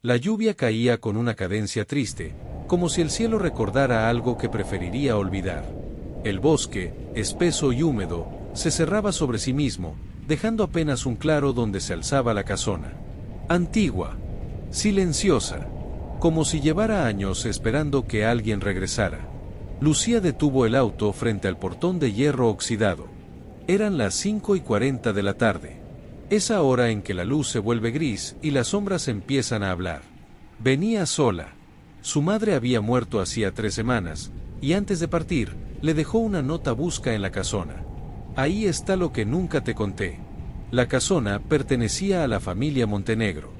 La lluvia caía con una cadencia triste, como si el cielo recordara algo que preferiría olvidar. El bosque, espeso y húmedo, se cerraba sobre sí mismo, dejando apenas un claro donde se alzaba la casona. Antigua, silenciosa, como si llevara años esperando que alguien regresara. Lucía detuvo el auto frente al portón de hierro oxidado. Eran las 5:40 de la tarde. Esa hora en que la luz se vuelve gris y las sombras empiezan a hablar. Venía sola. Su madre había muerto hacía 3 semanas, y antes de partir, le dejó una nota busca en la casona. Ahí está lo que nunca te conté. La casona pertenecía a la familia Montenegro.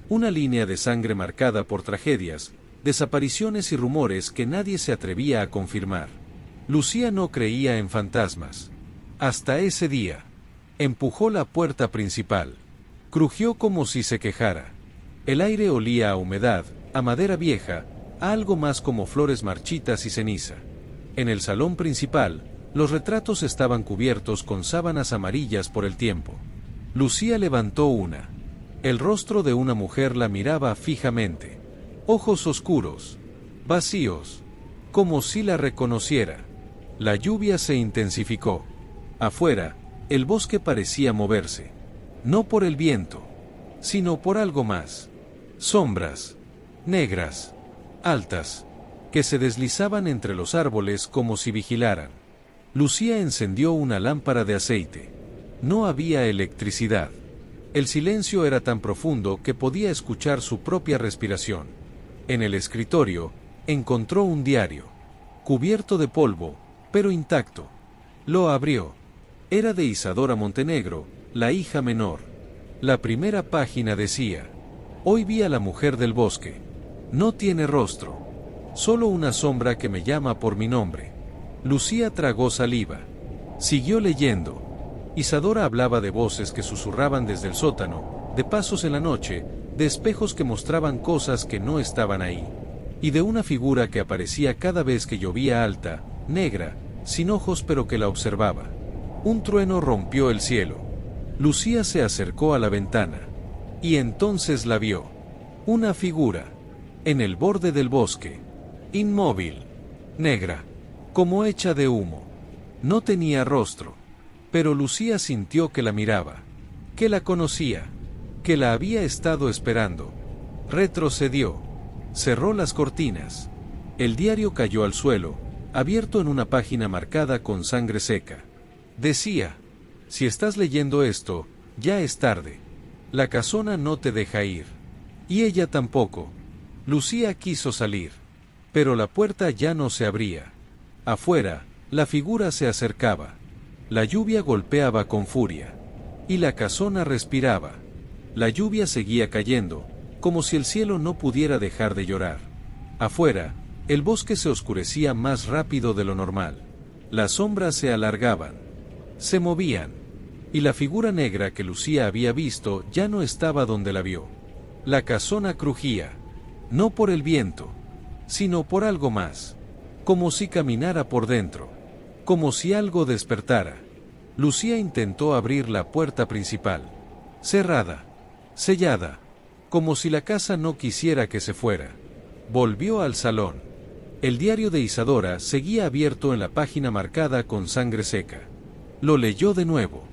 Una línea de sangre marcada por tragedias, desapariciones y rumores que nadie se atrevía a confirmar. Lucía no creía en fantasmas. Hasta ese día. Empujó la puerta principal. Crujió como si se quejara. El aire olía a humedad, a madera vieja, a algo más como flores marchitas y ceniza. En el salón principal, los retratos estaban cubiertos con sábanas amarillas por el tiempo. Lucía levantó una. El rostro de una mujer la miraba fijamente. Ojos oscuros, vacíos, como si la reconociera. La lluvia se intensificó. Afuera, el bosque parecía moverse. No por el viento, sino por algo más. Sombras, negras, altas, que se deslizaban entre los árboles como si vigilaran. Lucía encendió una lámpara de aceite. No había electricidad. El silencio era tan profundo que podía escuchar su propia respiración. En el escritorio, encontró un diario, cubierto de polvo, pero intacto. Lo abrió. Era de Isadora Montenegro, la hija menor. La primera página decía: hoy vi a la mujer del bosque. No tiene rostro. Solo una sombra que me llama por mi nombre. Lucía tragó saliva. Siguió leyendo. Isadora hablaba de voces que susurraban desde el sótano, de pasos en la noche, de espejos que mostraban cosas que no estaban ahí, y de una figura que aparecía cada vez que llovía alta, negra, sin ojos pero que la observaba. Un trueno rompió el cielo. Lucía se acercó a la ventana. Y entonces la vio. Una figura. En el borde del bosque. Inmóvil. Negra. Como hecha de humo. No tenía rostro. Pero Lucía sintió que la miraba. Que la conocía. Que la había estado esperando. Retrocedió. Cerró las cortinas. El diario cayó al suelo, abierto en una página marcada con sangre seca. Decía: si estás leyendo esto, ya es tarde. La casona no te deja ir. Y ella tampoco. Lucía quiso salir. Pero la puerta ya no se abría. Afuera, la figura se acercaba. La lluvia golpeaba con furia. Y la casona respiraba. La lluvia seguía cayendo, como si el cielo no pudiera dejar de llorar. Afuera, el bosque se oscurecía más rápido de lo normal. Las sombras se alargaban. Se movían. Y la figura negra que Lucía había visto ya no estaba donde la vio. La casona crujía. No por el viento, sino por algo más. Como si caminara por dentro. Como si algo despertara. Lucía intentó abrir la puerta principal. Cerrada. Sellada. Como si la casa no quisiera que se fuera. Volvió al salón. El diario de Isadora seguía abierto en la página marcada con sangre seca. Lo leyó de nuevo.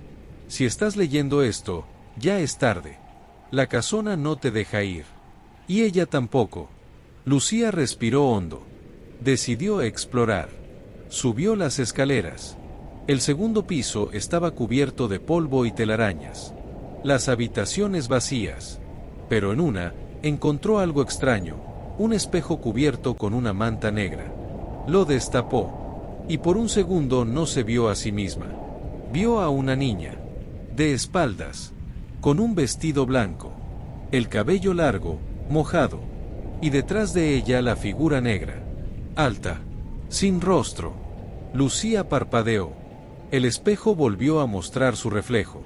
Si estás leyendo esto, ya es tarde. La casona no te deja ir. Y ella tampoco. Lucía respiró hondo. Decidió explorar. Subió las escaleras. El segundo piso estaba cubierto de polvo y telarañas. Las habitaciones vacías. Pero en una, encontró algo extraño, un espejo cubierto con una manta negra. Lo destapó. Y por un segundo no se vio a sí misma. Vio a una niña. De espaldas. Con un vestido blanco. El cabello largo, mojado. Y detrás de ella la figura negra. Alta. Sin rostro. Lucía parpadeó. El espejo volvió a mostrar su reflejo.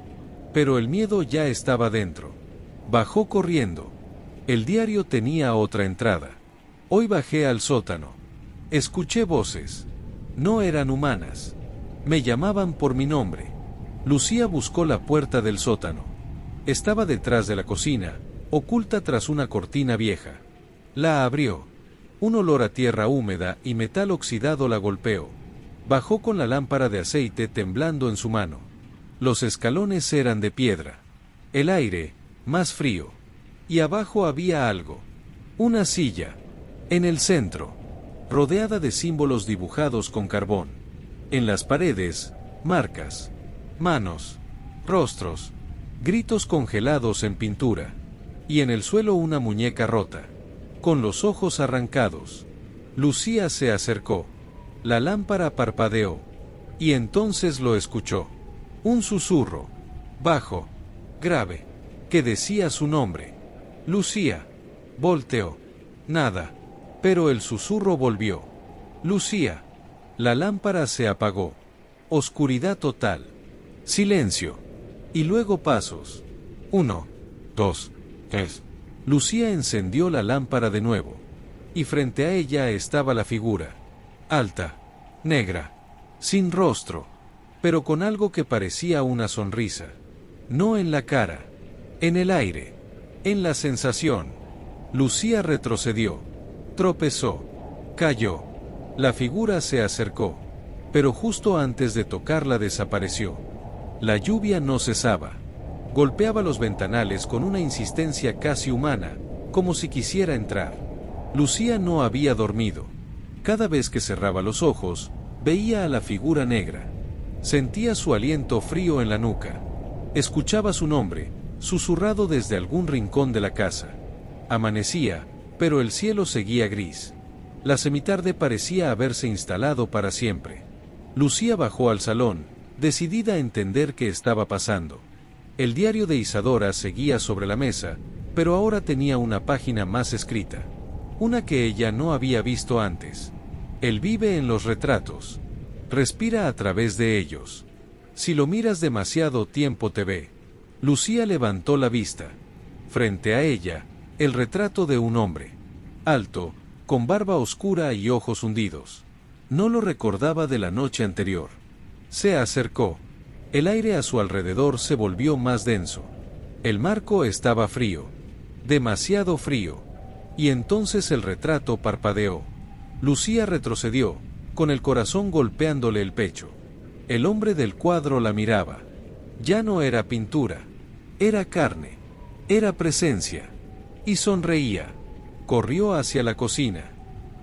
Pero el miedo ya estaba dentro. Bajó corriendo. El diario tenía otra entrada. Hoy bajé al sótano. Escuché voces. No eran humanas. Me llamaban por mi nombre. Lucía buscó la puerta del sótano. Estaba detrás de la cocina, oculta tras una cortina vieja. La abrió. Un olor a tierra húmeda y metal oxidado la golpeó. Bajó con la lámpara de aceite temblando en su mano. Los escalones eran de piedra. El aire, más frío. Y abajo había algo. Una silla. En el centro. Rodeada de símbolos dibujados con carbón. En las paredes, marcas. Manos. Rostros. Gritos congelados en pintura. Y en el suelo una muñeca rota. Con los ojos arrancados. Lucía se acercó. La lámpara parpadeó. Y entonces lo escuchó. Un susurro. Bajo. Grave. Que decía su nombre. Lucía. Volteó. Nada. Pero el susurro volvió. Lucía. La lámpara se apagó. Oscuridad total. Silencio. Y luego pasos. 1, 2, 3. Lucía encendió la lámpara de nuevo. Y frente a ella estaba la figura. Alta. Negra. Sin rostro. Pero con algo que parecía una sonrisa. No en la cara. En el aire. En la sensación. Lucía retrocedió. Tropezó. Cayó. La figura se acercó. Pero justo antes de tocarla desapareció. La lluvia no cesaba. Golpeaba los ventanales con una insistencia casi humana, como si quisiera entrar. Lucía no había dormido. Cada vez que cerraba los ojos, veía a la figura negra. Sentía su aliento frío en la nuca. Escuchaba su nombre, susurrado desde algún rincón de la casa. Amanecía, pero el cielo seguía gris. La semitarde parecía haberse instalado para siempre. Lucía bajó al salón, decidida a entender qué estaba pasando. El diario de Isadora seguía sobre la mesa, pero ahora tenía una página más escrita. Una que ella no había visto antes. Él vive en los retratos. Respira a través de ellos. Si lo miras demasiado tiempo te ve. Lucía levantó la vista. Frente a ella, el retrato de un hombre. Alto, con barba oscura y ojos hundidos. No lo recordaba de la noche anterior. Se acercó. El aire a su alrededor se volvió más denso. El marco estaba frío. Demasiado frío. Y entonces el retrato parpadeó. Lucía retrocedió, con el corazón golpeándole el pecho. El hombre del cuadro la miraba. Ya no era pintura. Era carne. Era presencia. Y sonreía. Corrió hacia la cocina.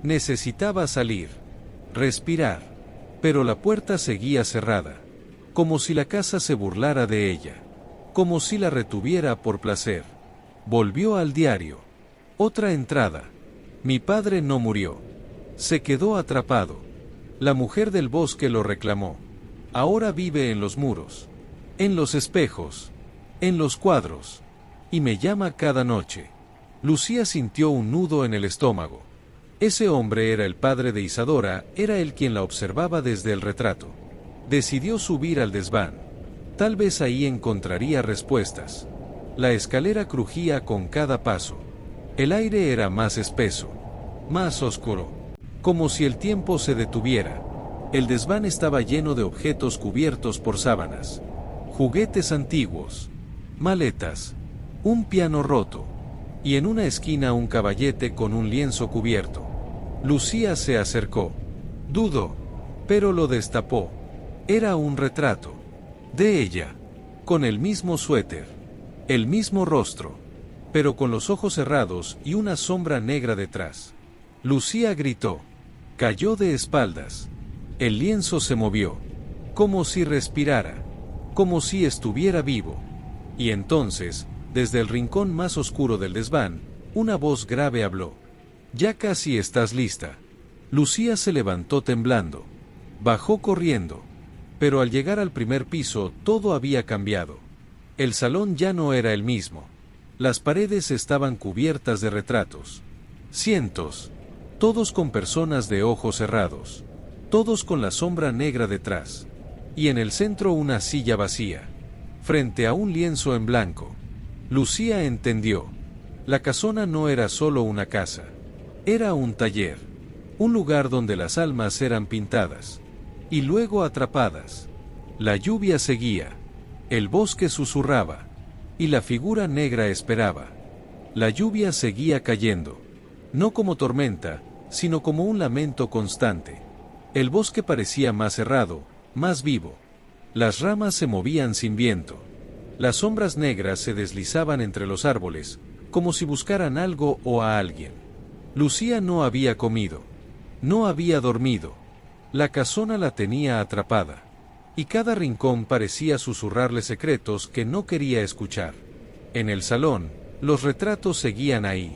Necesitaba salir. Respirar. Pero la puerta seguía cerrada. Como si la casa se burlara de ella. Como si la retuviera por placer. Volvió al diario. Otra entrada. Mi padre no murió. Se quedó atrapado. La mujer del bosque lo reclamó. Ahora vive en los muros. En los espejos. En los cuadros. Y me llama cada noche. Lucía sintió un nudo en el estómago. Ese hombre era el padre de Isadora, era él quien la observaba desde el retrato. Decidió subir al desván. Tal vez ahí encontraría respuestas. La escalera crujía con cada paso. El aire era más espeso, más oscuro, como si el tiempo se detuviera. El desván estaba lleno de objetos cubiertos por sábanas, juguetes antiguos, maletas, un piano roto, y en una esquina un caballete con un lienzo cubierto. Lucía se acercó. Dudó, pero lo destapó. Era un retrato. De ella. Con el mismo suéter. El mismo rostro. Pero con los ojos cerrados y una sombra negra detrás. Lucía gritó. Cayó de espaldas. El lienzo se movió. Como si respirara. Como si estuviera vivo. Y entonces, desde el rincón más oscuro del desván, una voz grave habló. Ya casi estás lista. Lucía se levantó temblando. Bajó corriendo. Pero al llegar al primer piso, todo había cambiado. El salón ya no era el mismo. Las paredes estaban cubiertas de retratos. Cientos. Todos con personas de ojos cerrados. Todos con la sombra negra detrás. Y en el centro una silla vacía. Frente a un lienzo en blanco. Lucía entendió. La casona no era solo una casa. Era un taller. Un lugar donde las almas eran pintadas. Y luego atrapadas. La lluvia seguía. El bosque susurraba. Y la figura negra esperaba. La lluvia seguía cayendo. No como tormenta, sino como un lamento constante. El bosque parecía más cerrado, más vivo. Las ramas se movían sin viento. Las sombras negras se deslizaban entre los árboles, como si buscaran algo o a alguien. Lucía no había comido. No había dormido. La casona la tenía atrapada. Y cada rincón parecía susurrarle secretos que no quería escuchar. En el salón, los retratos seguían ahí.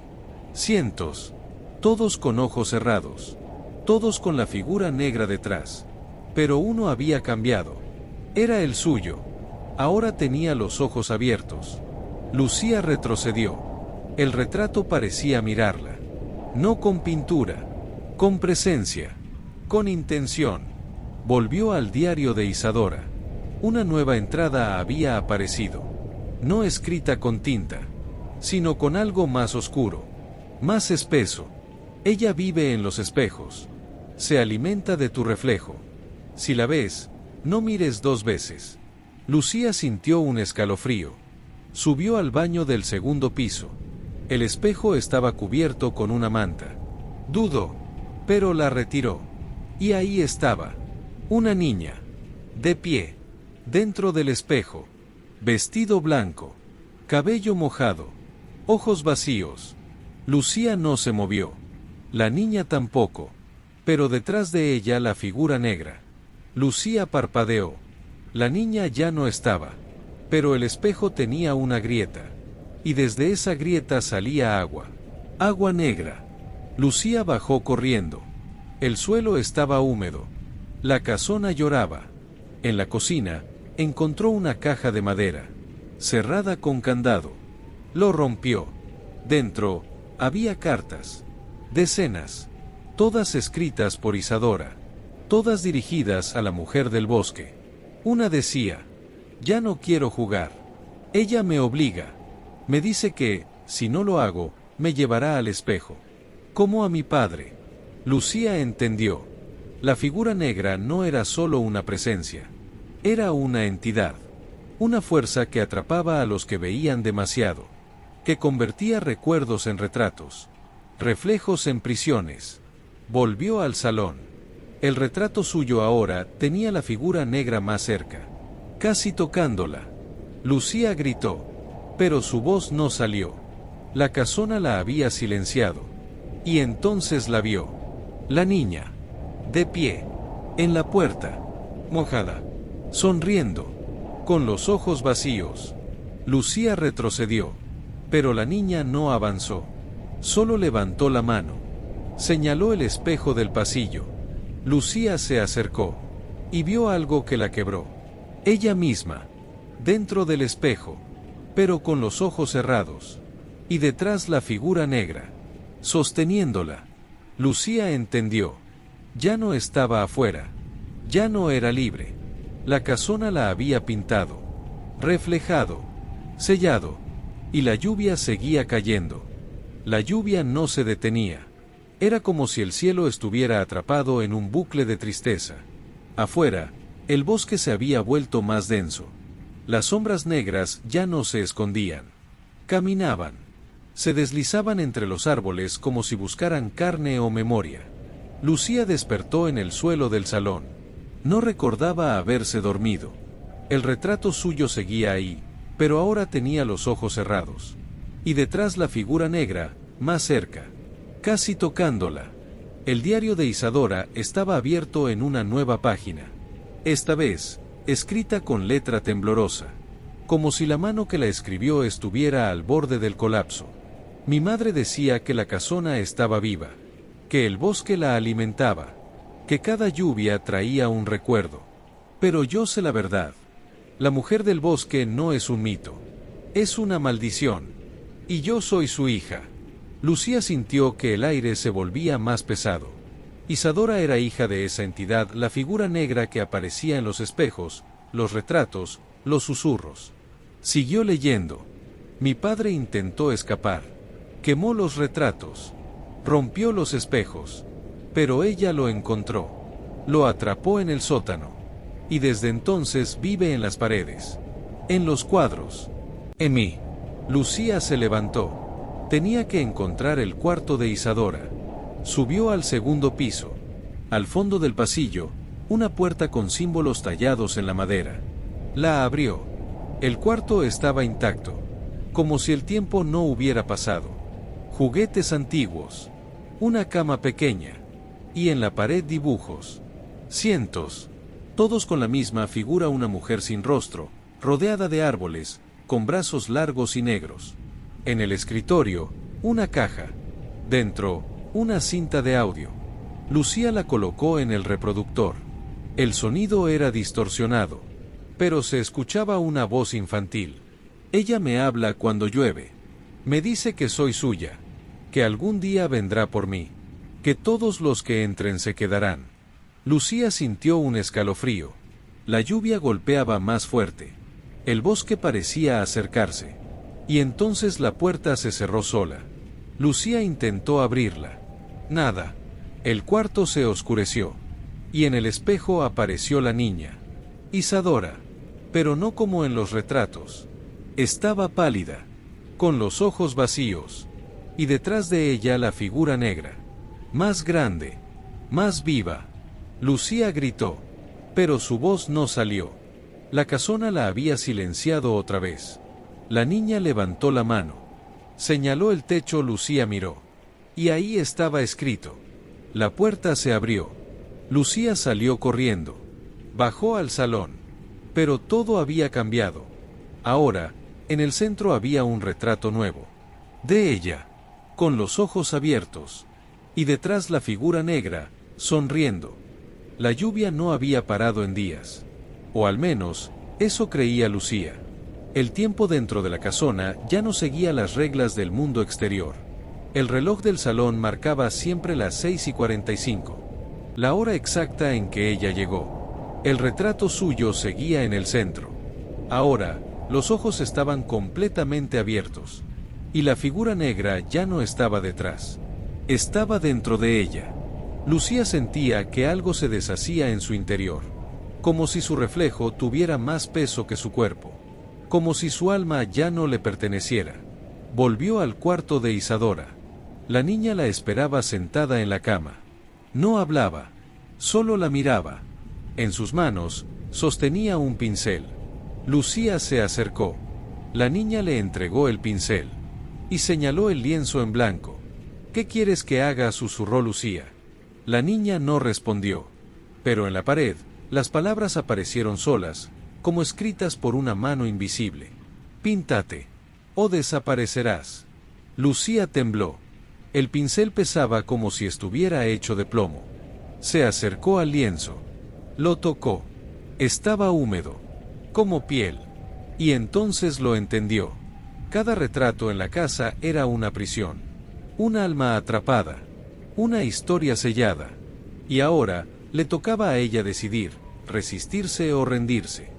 Cientos. Todos con ojos cerrados. Todos con la figura negra detrás. Pero uno había cambiado. Era el suyo. Ahora tenía los ojos abiertos. Lucía retrocedió. El retrato parecía mirarla. No con pintura. Con presencia. Con intención. Volvió al diario de Isadora. Una nueva entrada había aparecido. No escrita con tinta, sino con algo más oscuro. Más espeso. Ella vive en los espejos. Se alimenta de tu reflejo. Si la ves, no mires dos veces. Lucía sintió un escalofrío. Subió al baño del segundo piso. El espejo estaba cubierto con una manta. Dudó, pero la retiró. Y ahí estaba. Una niña. De pie. Dentro del espejo. Vestido blanco. Cabello mojado. Ojos vacíos. Lucía no se movió. La niña tampoco. Pero detrás de ella la figura negra. Lucía parpadeó. La niña ya no estaba. Pero el espejo tenía una grieta. Y desde esa grieta salía agua. Agua negra. Lucía bajó corriendo. El suelo estaba húmedo. La casona lloraba. En la cocina, encontró una caja de madera. Cerrada con candado. Lo rompió. Dentro, había cartas. Decenas. Todas escritas por Isadora. Todas dirigidas a la mujer del bosque. Una decía: ya no quiero jugar. Ella me obliga. Me dice que, si no lo hago, me llevará al espejo. Como a mi padre. Lucía entendió. La figura negra no era solo una presencia. Era una entidad. Una fuerza que atrapaba a los que veían demasiado. Que convertía recuerdos en retratos. Reflejos en prisiones. Volvió al salón. El retrato suyo ahora tenía la figura negra más cerca. Casi tocándola. Lucía gritó. Pero su voz no salió. La casona la había silenciado. Y entonces la vio. La niña. De pie. En la puerta. Mojada. Sonriendo. Con los ojos vacíos. Lucía retrocedió. Pero la niña no avanzó. Solo levantó la mano. Señaló el espejo del pasillo. Lucía se acercó. Y vio algo que la quebró. Ella misma. Dentro del espejo. Pero con los ojos cerrados. Y detrás la figura negra. Sosteniéndola. Lucía entendió. Ya no estaba afuera. Ya no era libre. La casona la había pintado. Reflejado. Sellado. Y la lluvia seguía cayendo. La lluvia no se detenía. Era como si el cielo estuviera atrapado en un bucle de tristeza. Afuera, el bosque se había vuelto más denso. Las sombras negras ya no se escondían. Caminaban. Se deslizaban entre los árboles como si buscaran carne o memoria. Lucía despertó en el suelo del salón. No recordaba haberse dormido. El retrato suyo seguía ahí, pero ahora tenía los ojos cerrados. Y detrás la figura negra, más cerca. Casi tocándola. El diario de Isadora estaba abierto en una nueva página. Esta vez, escrita con letra temblorosa. Como si la mano que la escribió estuviera al borde del colapso. Mi madre decía que la casona estaba viva. Que el bosque la alimentaba. Que cada lluvia traía un recuerdo. Pero yo sé la verdad. La mujer del bosque no es un mito. Es una maldición. Y yo soy su hija. Lucía sintió que el aire se volvía más pesado. Isadora era hija de esa entidad, la figura negra que aparecía en los espejos, los retratos, los susurros. Siguió leyendo. Mi padre intentó escapar. Quemó los retratos. Rompió los espejos. Pero ella lo encontró. Lo atrapó en el sótano. Y desde entonces vive en las paredes. En los cuadros. En mí. Lucía se levantó. Tenía que encontrar el cuarto de Isadora. Subió al segundo piso. Al fondo del pasillo, una puerta con símbolos tallados en la madera. La abrió. El cuarto estaba intacto, como si el tiempo no hubiera pasado. Juguetes antiguos, una cama pequeña, y en la pared dibujos. Cientos, todos con la misma figura, una mujer sin rostro, rodeada de árboles, con brazos largos y negros. En el escritorio, una caja. Dentro, una cinta de audio. Lucía la colocó en el reproductor. El sonido era distorsionado, pero se escuchaba una voz infantil. Ella me habla cuando llueve. Me dice que soy suya, que algún día vendrá por mí, que todos los que entren se quedarán. Lucía sintió un escalofrío. La lluvia golpeaba más fuerte. El bosque parecía acercarse. Y entonces la puerta se cerró sola. Lucía intentó abrirla. Nada. El cuarto se oscureció. Y en el espejo apareció la niña. Isadora. Pero no como en los retratos. Estaba pálida, con los ojos vacíos. Y detrás de ella la figura negra. Más grande. Más viva. Lucía gritó. Pero su voz no salió. La casona la había silenciado otra vez. La niña levantó la mano. Señaló el techo. Lucía miró. Y ahí estaba escrito. La puerta se abrió. Lucía salió corriendo. Bajó al salón. Pero todo había cambiado. Ahora, en el centro había un retrato nuevo. De ella. Con los ojos abiertos. Y detrás la figura negra, sonriendo. La lluvia no había parado en días. O al menos, eso creía Lucía. El tiempo dentro de la casona ya no seguía las reglas del mundo exterior. El reloj del salón marcaba siempre las 6:45. La hora exacta en que ella llegó. El retrato suyo seguía en el centro. Ahora, los ojos estaban completamente abiertos. Y la figura negra ya no estaba detrás. Estaba dentro de ella. Lucía sentía que algo se deshacía en su interior. Como si su reflejo tuviera más peso que su cuerpo. Como si su alma ya no le perteneciera. Volvió al cuarto de Isadora. La niña la esperaba sentada en la cama. No hablaba. Solo la miraba. En sus manos, sostenía un pincel. Lucía se acercó. La niña le entregó el pincel. Y señaló el lienzo en blanco. ¿Qué quieres que haga?, susurró Lucía. La niña no respondió. Pero en la pared, las palabras aparecieron solas, como escritas por una mano invisible. Píntate. O desaparecerás. Lucía tembló. El pincel pesaba como si estuviera hecho de plomo. Se acercó al lienzo. Lo tocó. Estaba húmedo. Como piel. Y entonces lo entendió. Cada retrato en la casa era una prisión. Una alma atrapada. Una historia sellada. Y ahora, le tocaba a ella decidir, resistirse o rendirse.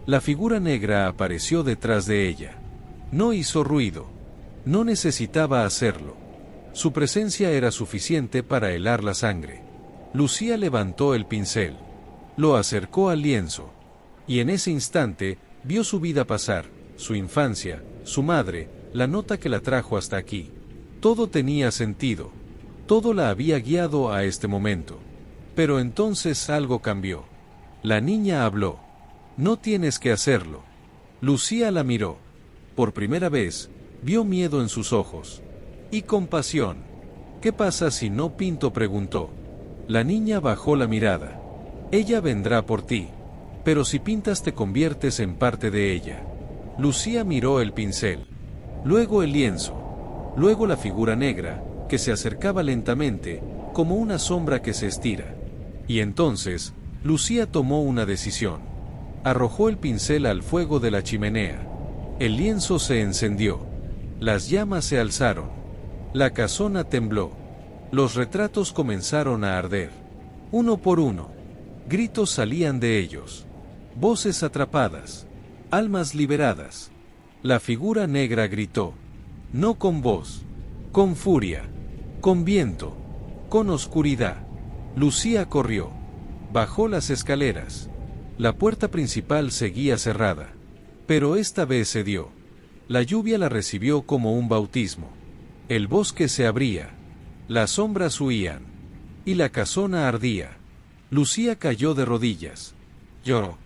La figura negra apareció detrás de ella. No hizo ruido. No necesitaba hacerlo. Su presencia era suficiente para helar la sangre. Lucía levantó el pincel. Lo acercó al lienzo. Y en ese instante, vio su vida pasar, su infancia, su madre, la nota que la trajo hasta aquí. Todo tenía sentido. Todo la había guiado a este momento. Pero entonces algo cambió. La niña habló. No tienes que hacerlo. Lucía la miró. Por primera vez, vio miedo en sus ojos. Y compasión. ¿Qué pasa si no pinto?, preguntó. La niña bajó la mirada. Ella vendrá por ti. Pero si pintas te conviertes en parte de ella. Lucía miró el pincel. Luego el lienzo. Luego la figura negra, que se acercaba lentamente, como una sombra que se estira. Y entonces, Lucía tomó una decisión. Arrojó el pincel al fuego de la chimenea. El lienzo se encendió. Las llamas se alzaron. La casona tembló. Los retratos comenzaron a arder. Uno por uno. Gritos salían de ellos. Voces atrapadas. Almas liberadas. La figura negra gritó. No con voz. Con furia. Con viento. Con oscuridad. Lucía corrió. Bajó las escaleras. La puerta principal seguía cerrada. Pero esta vez cedió. La lluvia la recibió como un bautismo. El bosque se abría. Las sombras huían. Y la casona ardía. Lucía cayó de rodillas. Lloró.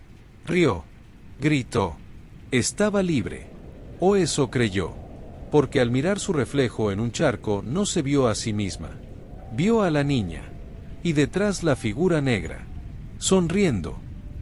Rió. Gritó. Estaba libre. O eso creyó. Porque al mirar su reflejo en un charco no se vio a sí misma. Vio a la niña. Y detrás la figura negra. Sonriendo.